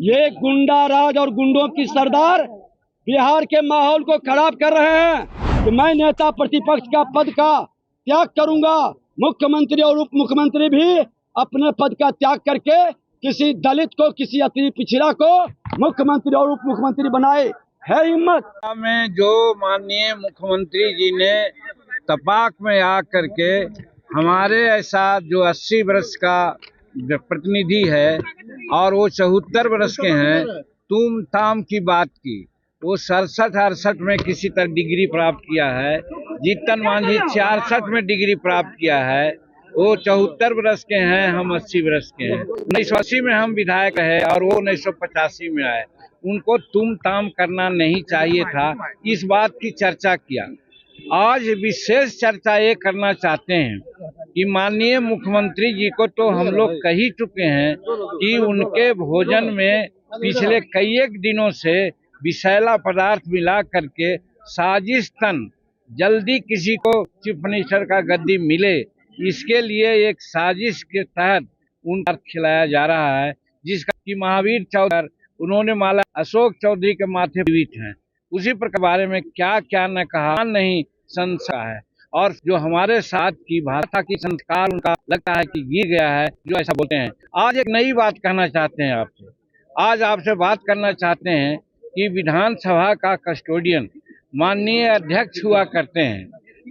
ये गुंडा राज और गुंडों की सरदार बिहार के माहौल को खराब कर रहे हैं। कि मैं नेता प्रतिपक्ष का पद का त्याग करूंगा, मुख्यमंत्री और उप मुख्यमंत्री भी अपने पद का त्याग करके किसी दलित को, किसी अति पिछड़ा को मुख्यमंत्री और उप मुख्यमंत्री बनाए। है हिम्मत में जो माननीय मुख्यमंत्री जी ने तपाक में आकर के हमारे ऐसा जो 80 वर्ष का प्रतिनिधि है और वो 74 वर्ष के हैं, तुम ताम की बात की। वो 67-68 में किसी तरह डिग्री प्राप्त किया है। जीतन मांझी 66 में डिग्री प्राप्त किया है। वो 74 वर्ष के हैं, हम 80 वर्ष के हैं। 1980 में हम विधायक है और वो 1985 में आए। उनको तुम ताम करना नहीं चाहिए था। इस बात की चर्चा किया। आज विशेष चर्चा ये करना चाहते हैं कि माननीय मुख्यमंत्री जी को तो हम लोग कह ही चुके हैं कि उनके भोजन में पिछले कई एक दिनों से विषैला पदार्थ मिला करके साजिशतन जल्दी किसी को चीफ मिनिस्टर का गद्दी मिले, इसके लिए एक साजिश के तहत उनको खिलाया जा रहा है, जिसका कि महावीर चौधरी उन्होंने माला अशोक चौधरी के माथे पीठ हैं। उसी प्रकार बारे में क्या क्या न कहा नहीं संस्कार है, और जो हमारे साथ की भाषा की संस्कार उनका लगता है कि गिर गया है, जो ऐसा बोलते हैं। आज एक नई बात कहना चाहते हैं आपसे। आज आपसे बात करना चाहते हैं कि विधानसभा का कस्टोडियन माननीय अध्यक्ष हुआ करते हैं।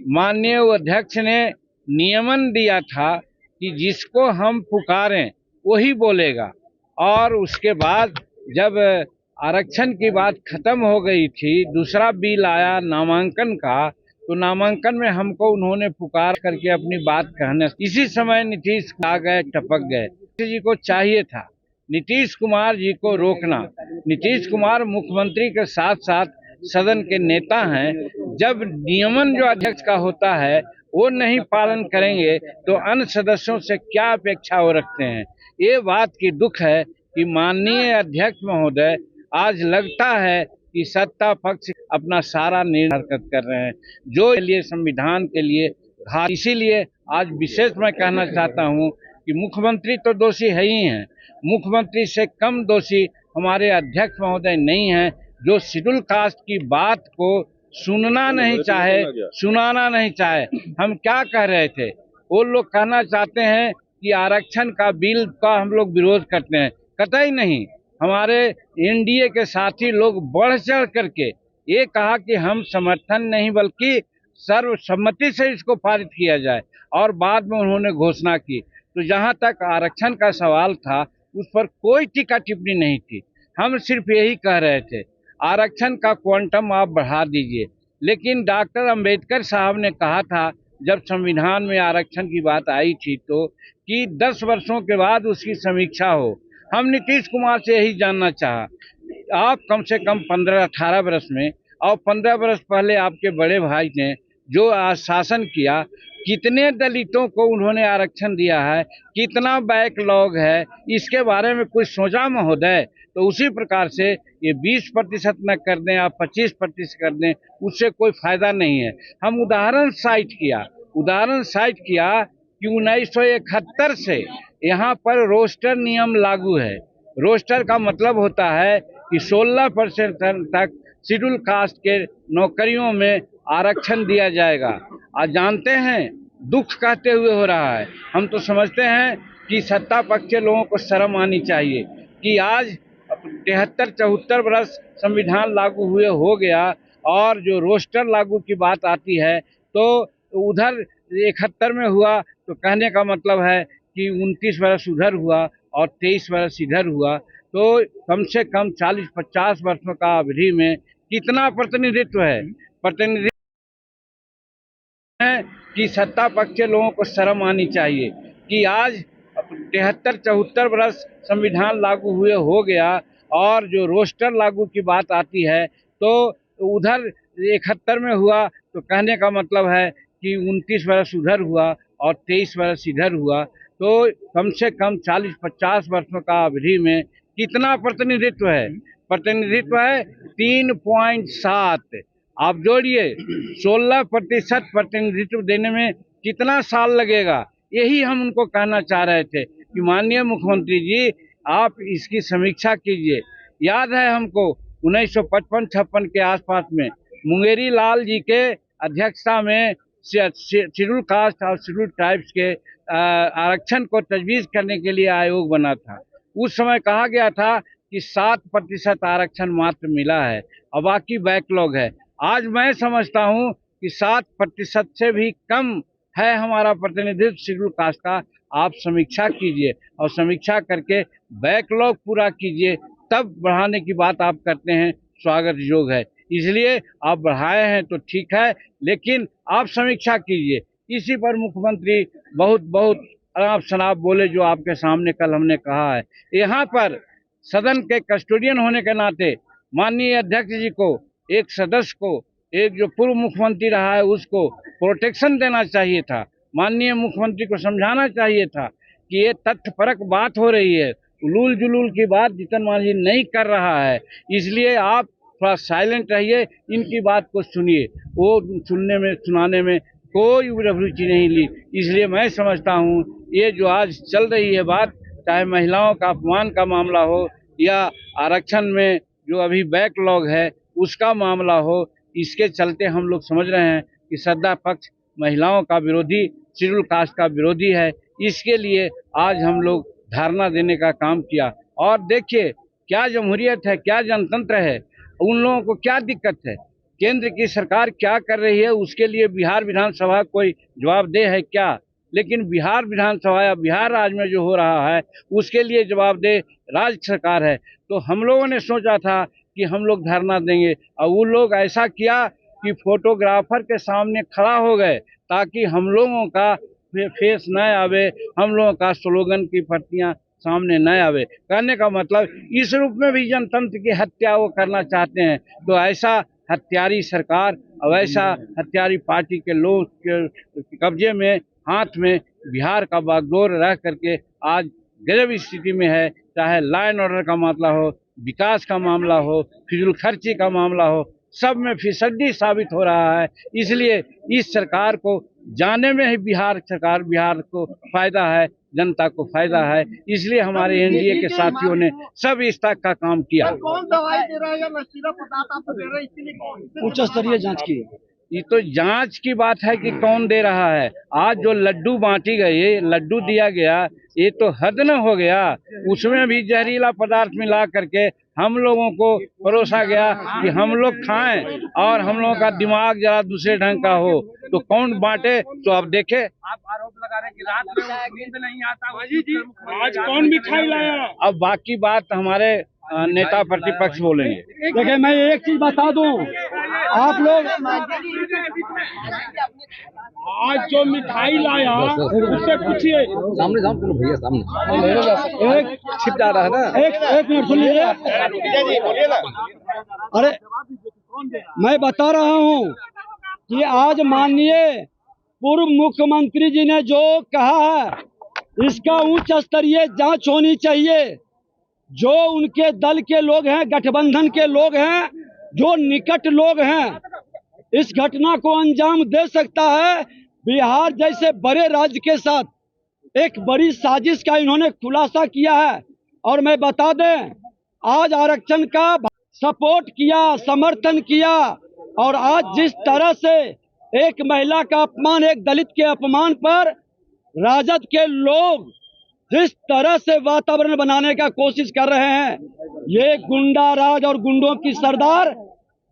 माननीय अध्यक्ष ने नियमन दिया था कि जिसको हम पुकारें वही बोलेगा, और उसके बाद जब आरक्षण की बात खत्म हो गई थी, दूसरा बिल आया नामांकन का, तो नामांकन में हमको उन्होंने पुकार करके अपनी बात कहने, इसी समय नीतीश आ गए, टपक गए। जी को चाहिए था नीतीश कुमार जी को रोकना। नीतीश कुमार मुख्यमंत्री के साथ साथ सदन के नेता हैं। जब नियमन जो अध्यक्ष का होता है वो नहीं पालन करेंगे तो अन्य सदस्यों से क्या अपेक्षा वो रखते हैं। ये बात की दुख है कि माननीय अध्यक्ष महोदय आज लगता है कि सत्ता पक्ष अपना सारा निर्णय हरकत कर रहे हैं, जो के लिए संविधान के लिए घात। इसीलिए आज विशेष मैं कहना चाहता हूं कि मुख्यमंत्री तो दोषी है ही हैं, मुख्यमंत्री से कम दोषी हमारे अध्यक्ष महोदय नहीं हैं, जो शेड्यूल कास्ट की बात को सुनना नहीं चाहे, सुनाना नहीं चाहे। हम क्या कह रहे थे, वो लोग कहना चाहते हैं कि आरक्षण का बिल का हम लोग विरोध करते हैं। कतई नहीं, हमारे एनडीए के साथी लोग बढ़ चढ़ करके ये कहा कि हम समर्थन नहीं बल्कि सर्वसम्मति से इसको पारित किया जाए, और बाद में उन्होंने घोषणा की। तो जहां तक आरक्षण का सवाल था उस पर कोई टीका टिप्पणी नहीं थी। हम सिर्फ यही कह रहे थे आरक्षण का क्वांटम आप बढ़ा दीजिए। लेकिन डॉक्टर अंबेडकर साहब ने कहा था जब संविधान में आरक्षण की बात आई थी तो कि 10 वर्षों के बाद उसकी समीक्षा हो। हम नीतीश कुमार से यही जानना चाहा, आप कम से कम 15-18 वर्ष में और 15 वर्ष पहले आपके बड़े भाई ने जो शासन किया, कितने दलितों को उन्होंने आरक्षण दिया है, कितना बैकलॉग है, इसके बारे में कुछ सोचा महोदय? तो उसी प्रकार से ये 20% न कर दें आप 25% कर दें, उससे कोई फायदा नहीं है। हम उदाहरण साइट किया कि 1971 से यहाँ पर रोस्टर नियम लागू है। रोस्टर का मतलब होता है कि 16% तक शेड्यूल कास्ट के नौकरियों में आरक्षण दिया जाएगा। आज जानते हैं दुख कहते हुए हो रहा है। हम तो समझते हैं कि सत्ता पक्ष के लोगों को शर्म आनी चाहिए कि आज 73-74 वर्ष संविधान लागू हुए हो गया, और जो रोस्टर लागू की बात आती है तो उधर 71 में हुआ, तो कहने का मतलब है कि 29 वर्ष उधर हुआ और 23 वर्ष इधर हुआ। तो कम से कम 40-50 वर्षों का अवधि में कितना प्रतिनिधित्व है? प्रतिनिधित्व है कि सत्ता पक्ष के लोगों को शर्म आनी चाहिए कि आज 73-74 वर्ष संविधान लागू हुए हो गया, और जो रोस्टर लागू की बात आती है तो उधर 71 में हुआ, तो कहने का मतलब है कि 29 वर्ष उधर हुआ और 23 वर्ष इधर हुआ। तो कम से कम 40-50 वर्षों का अवधि में कितना प्रतिनिधित्व है? प्रतिनिधित्व है 3.7। आप जोड़िए 16% प्रतिनिधित्व देने में कितना साल लगेगा? यही हम उनको कहना चाह रहे थे कि माननीय मुख्यमंत्री जी आप इसकी समीक्षा कीजिए। याद है हमको 1955-56 के आसपास में मुंगेरी लाल जी के अध्यक्षता में शेड्यूल कास्ट और शेड्यूल ट्राइब्स के आरक्षण को तजवीज़ करने के लिए आयोग बना था। उस समय कहा गया था कि 7% आरक्षण मात्र मिला है और बाकी बैकलॉग है। आज मैं समझता हूं कि 7% से भी कम है हमारा प्रतिनिधित्व शेड्यूल कास्ट का। आप समीक्षा कीजिए और समीक्षा करके बैकलॉग पूरा कीजिए, तब बढ़ाने की बात आप करते हैं, स्वागत योग है। इसलिए आप बढ़ाए हैं तो ठीक है, लेकिन आप समीक्षा कीजिए। इसी पर मुख्यमंत्री बहुत अनाप शनाप बोले, जो आपके सामने कल हमने कहा है। यहाँ पर सदन के कस्टोडियन होने के नाते माननीय अध्यक्ष जी को, एक सदस्य को, एक जो पूर्व मुख्यमंत्री रहा है उसको प्रोटेक्शन देना चाहिए था। माननीय मुख्यमंत्री को समझाना चाहिए था कि ये तथ्यपरक बात हो रही है, उलूल जुलूल की बात जीतन मांझी नहीं कर रहा है, इसलिए आप थोड़ा साइलेंट रहिए, इनकी बात को सुनिए। वो सुनाने में कोई रुचि नहीं ली। इसलिए मैं समझता हूँ ये जो आज चल रही है बात, चाहे महिलाओं का अपमान का मामला हो या आरक्षण में जो अभी बैकलॉग है उसका मामला हो, इसके चलते हम लोग समझ रहे हैं कि सत्ता पक्ष महिलाओं का विरोधी, शेड्यूल कास्ट का विरोधी है। इसके लिए आज हम लोग धरना देने का काम किया। और देखिए क्या जमहूरियत है, क्या जनतंत्र है, उन लोगों को क्या दिक्कत है, केंद्र की सरकार क्या कर रही है उसके लिए बिहार विधानसभा कोई जवाबदेह है क्या? लेकिन बिहार विधानसभा या बिहार राज्य में जो हो रहा है उसके लिए जवाबदेह राज्य सरकार है। तो हम लोगों ने सोचा था कि हम लोग धरना देंगे, और वो लोग ऐसा किया कि फोटोग्राफर के सामने खड़ा हो गए ताकि हम लोगों का फेस न आवे, हम लोगों का स्लोगन की प्रतियां सामने न आवे। कहने का मतलब इस रूप में भी जनतंत्र की हत्या वो करना चाहते हैं। तो ऐसा हत्यारी सरकार और ऐसा हत्यारी पार्टी के लोग के कब्जे में, हाथ में बिहार का बागडोर रह करके आज गजब स्थिति में है। चाहे लॉ एंड ऑर्डर का मामला हो, विकास का मामला हो, फिजूल खर्ची का मामला हो, सब में फिसड्डी साबित हो रहा है। इसलिए इस सरकार को जाने में ही बिहार को फायदा है, जनता को फायदा है। इसलिए हमारे एनडीए के साथियों ने सब इस तक का काम किया। कौन दवाई दे रहा है या नशीला पदार्थ आपको दे रहा है, इसके लिए कौन उच्च स्तरीय जांच की? ये तो जांच की बात है कि कौन दे रहा है। आज जो लड्डू बांटी गई, लड्डू दिया गया, ये तो हद न हो गया। उसमें भी जहरीला पदार्थ मिला करके हम लोगों को परोसा गया कि हम लोग खाएं और हम लोगों का दिमाग जरा दूसरे ढंग का हो। तो कौन बांटे? तो आप देखे, आप आरोप लगा रहे हैं कि रात में नींद नहीं आता। आज कौन मिठाई लाया? अब बाकी बात हमारे नेता प्रतिपक्ष बोलेंगे। देखिए मैं एक चीज बता दूं, आप लोग आज जो मिठाई लाया उससे पूछिए। सामने जाओ तो भैया, सामने एक छिप जा रहा है ना। एक मिनट सुन लीजिए। अरे मैं बता रहा हूं कि आज माननीय पूर्व मुख्यमंत्री जी ने जो कहा है इसका उच्च स्तरीय जांच होनी चाहिए। जो उनके दल के लोग हैं, गठबंधन के लोग हैं, जो निकट लोग हैं, इस घटना को अंजाम दे सकता है। बिहार जैसे बड़े राज्य के साथ एक बड़ी साजिश का इन्होंने खुलासा किया है। और मैं बता दें, आज आरक्षण का सपोर्ट किया, समर्थन किया, और आज जिस तरह से एक महिला का अपमान, एक दलित के अपमान पर राजद के लोग जिस तरह से वातावरण बनाने का कोशिश कर रहे हैं, ये गुंडा राज और गुंडों की सरदार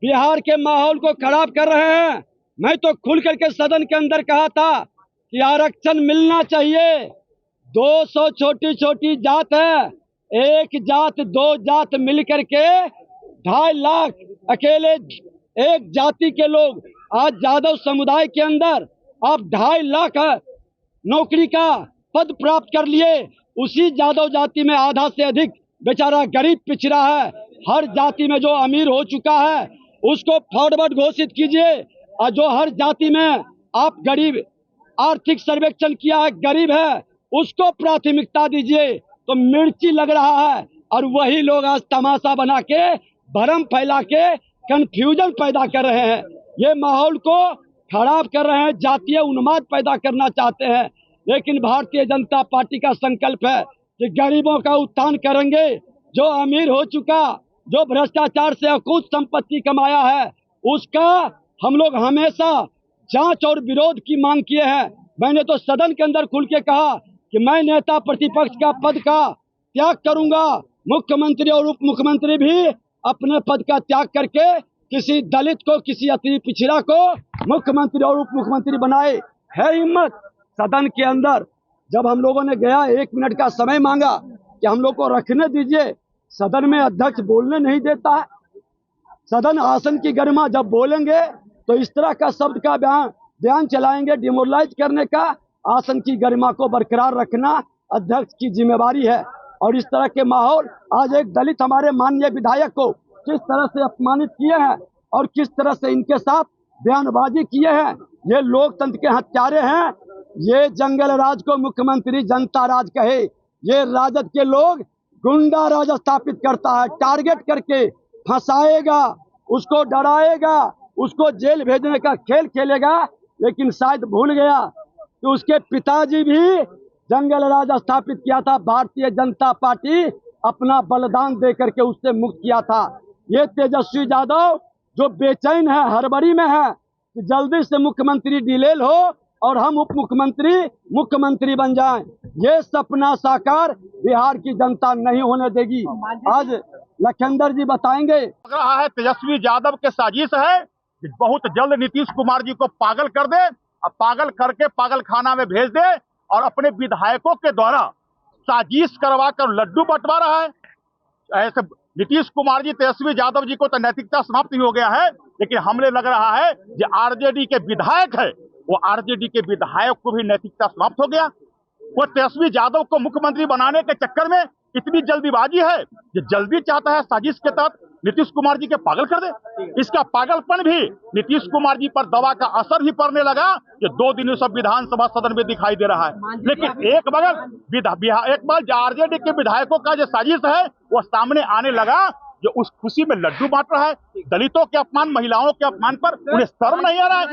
बिहार के माहौल को खराब कर रहे हैं। मैं तो खुल करके सदन के अंदर कहा था कि आरक्षण मिलना चाहिए। 200 छोटी छोटी जात है, एक जात दो जात मिल करके 2.5 लाख अकेले एक जाति के लोग आज यादव समुदाय के अंदर आप 2.5 लाख नौकरी का पद प्राप्त कर लिए। उसी यादव जाति में आधा से अधिक बेचारा गरीब पिछड़ा है। हर जाति में जो अमीर हो चुका है उसको फॉरवर्ड घोषित कीजिए, और जो हर जाति में आप गरीब, आर्थिक सर्वेक्षण किया है, गरीब है, उसको प्राथमिकता दीजिए। तो मिर्ची लग रहा है, और वही लोग आज तमाशा बना के, भरम फैला के कंफ्यूजन पैदा कर रहे हैं, ये माहौल को खराब कर रहे हैं, जातीय उन्माद पैदा करना चाहते हैं। लेकिन भारतीय जनता पार्टी का संकल्प है कि गरीबों का उत्थान करेंगे। जो अमीर हो चुका, जो भ्रष्टाचार से अकूत संपत्ति कमाया है, उसका हम लोग हमेशा जांच और विरोध की मांग किए हैं। मैंने तो सदन के अंदर खुल के कहा कि मैं नेता प्रतिपक्ष का पद का त्याग करूंगा। मुख्यमंत्री और उप मुख्यमंत्री भी अपने पद का त्याग करके किसी दलित को, किसी अति पिछड़ा को मुख्यमंत्री और उप मुख्यमंत्री बनाए। है हिम्मत सदन के अंदर। जब हम लोगों ने गया 1 मिनट का समय मांगा कि हम लोग को रखने दीजिए, सदन में अध्यक्ष बोलने नहीं देता है। सदन आसन की गरिमा, जब बोलेंगे तो इस तरह का शब्द का बयान चलाएंगे, डिमोरलाइज करने का। आसन की गरिमा को बरकरार रखना अध्यक्ष की जिम्मेवारी है। और इस तरह के माहौल, आज एक दलित हमारे माननीय विधायक को किस तरह से अपमानित किए हैं और किस तरह से इनके साथ बयानबाजी किए हैं। ये लोकतंत्र के हत्यारे हैं। ये जंगल राज को मुख्यमंत्री जनता राज कहे। ये राजद के लोग गुंडा राज स्थापित करता है, टारगेट करके फंसाएगा, उसको डराएगा, उसको जेल भेजने का खेल खेलेगा। लेकिन शायद भूल गया कि उसके पिताजी भी जंगल राज स्थापित किया था। भारतीय जनता पार्टी अपना बलिदान दे करके उससे मुक्त किया था। ये तेजस्वी यादव जो बेचैन है, हड़बड़ी में है कि जल्दी से मुख्यमंत्री डिलेल हो और हम उप मुख्यमंत्री मुख्यमंत्री बन जाएं, ये सपना साकार बिहार की जनता नहीं होने देगी। आज लखनदर जी बताएंगे। लग रहा है तेजस्वी यादव के साजिश है कि बहुत जल्द नीतीश कुमार जी को पागल कर दे और पागल करके पागल खाना में भेज दे और अपने विधायकों के द्वारा साजिश करवा कर लड्डू बंटवा रहा है। ऐसे नीतीश कुमार जी, तेजस्वी यादव जी को तो नैतिकता समाप्त ही हो गया है, लेकिन हमें लग रहा है जो आरजेडी के विधायक है, वो आरजेडी के विधायक को भी नैतिकता समाप्त हो गया। वो तेजस्वी यादव को मुख्यमंत्री बनाने के चक्कर में इतनी जल्दीबाजी है, जो जल्दी चाहता है साजिश के तहत नीतीश कुमार जी के पागल कर दे। इसका पागलपन भी नीतीश कुमार जी पर दवा का असर ही पड़ने लगा, जो 2 दिनों से विधानसभा सदन में दिखाई दे रहा है। लेकिन एक बार आरजेडी के विधायकों का जो साजिश है वो सामने आने लगा, जो उस खुशी में लड्डू बांट रहा है। दलितों के अपमान, महिलाओं के अपमान पर उन्हें शर्म नहीं आ रहा है।